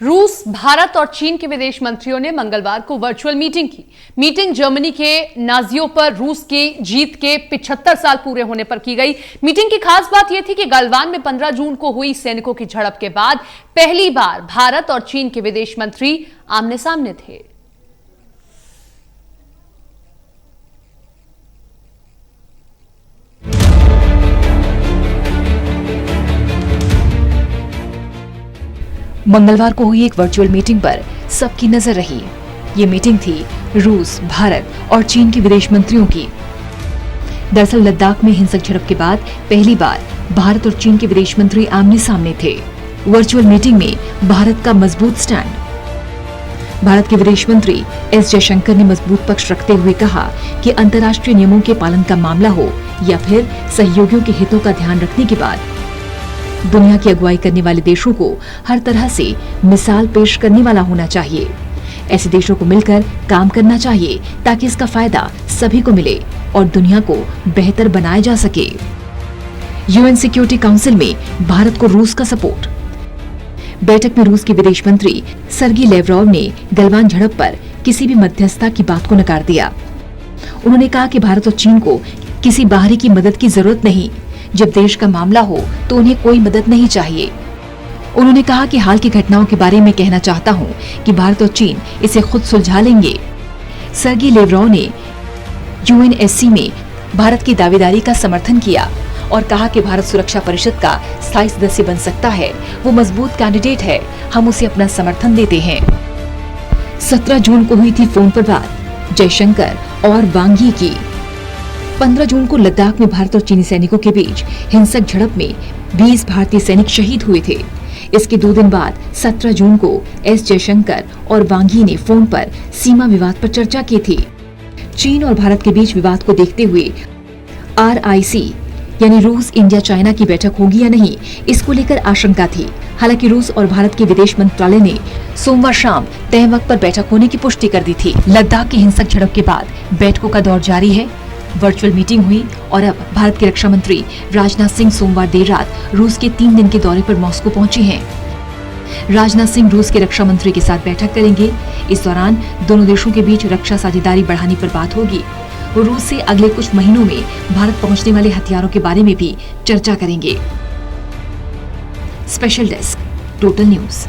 रूस, भारत और चीन के विदेश मंत्रियों ने मंगलवार को वर्चुअल मीटिंग की। मीटिंग जर्मनी के नाजियों पर रूस की जीत के 75 साल पूरे होने पर की गई। मीटिंग की खास बात यह थी कि गलवान में 15 जून को हुई सैनिकों की झड़प के बाद पहली बार भारत और चीन के विदेश मंत्री आमने सामने थे। मंगलवार को हुई एक वर्चुअल मीटिंग पर सबकी नजर रही। ये मीटिंग थी रूस, भारत और चीन के विदेश मंत्रियों की। दरअसल लद्दाख में हिंसक झड़प के बाद पहली बार भारत और चीन के विदेश मंत्री आमने सामने थे। वर्चुअल मीटिंग में भारत का मजबूत स्टैंड। भारत के विदेश मंत्री एस जयशंकर ने मजबूत पक्ष रखते हुए कहा कि अंतर्राष्ट्रीय नियमों के पालन का मामला हो या फिर सहयोगियों के हितों का ध्यान रखने के बाद दुनिया की अगुवाई करने वाले देशों को हर तरह से मिसाल पेश करने वाला होना चाहिए। ऐसे देशों को मिलकर काम करना चाहिए ताकि इसका फायदा सभी को मिले और दुनिया को बेहतर बनाया जा सके। यूएन सिक्योरिटी काउंसिल में भारत को रूस का सपोर्ट। बैठक में रूस के विदेश मंत्री सर्गी लेवरोव ने गलवान झड़प पर किसी भी मध्यस्थता की बात को नकार दिया। उन्होंने कहा कि भारत और चीन को किसी बाहरी की मदद की जरूरत नहीं। जब देश का मामला हो तो उन्हें कोई मदद नहीं चाहिए। उन्होंने कहा कि हाल की घटनाओं के बारे में कहना चाहता हूं कि भारत और चीन इसे खुद सुलझा लेंगे। सर्गी लेवरोव ने यूएनएससी में भारत की दावेदारी का समर्थन किया और कहा कि भारत सुरक्षा परिषद का स्थायी सदस्य बन सकता है। वो मजबूत कैंडिडेट है, हम उसे अपना समर्थन देते हैं। 17 जून को हुई थी फोन पर बात जयशंकर और वांग यी की। 15 जून को लद्दाख में भारत और चीनी सैनिकों के बीच हिंसक झड़प में 20 भारतीय सैनिक शहीद हुए थे। इसके 2 दिन बाद 17 जून को एस जयशंकर और वांग यी ने फोन पर सीमा विवाद पर चर्चा की थी। चीन और भारत के बीच विवाद को देखते हुए RIC यानी रूस, इंडिया, चाइना की बैठक होगी या नहीं, इसको लेकर आशंका थी। हालांकि रूस और भारत के विदेश मंत्रालय ने सोमवार शाम तय वक्त पर बैठक होने की पुष्टि कर दी थी। लद्दाख की हिंसक झड़प के बाद बैठकों का दौर जारी है। वर्चुअल मीटिंग हुई और अब भारत के रक्षा मंत्री राजनाथ सिंह सोमवार देर रात रूस के 3 दिन के दौरे पर मॉस्को पहुंचे हैं। राजनाथ सिंह रूस के रक्षा मंत्री के साथ बैठक करेंगे। इस दौरान दोनों देशों के बीच रक्षा साझेदारी बढ़ाने पर बात होगी। वो रूस से अगले कुछ महीनों में भारत पहुंचने वाले हथियारों के बारे में भी चर्चा करेंगे। Special desk, total news.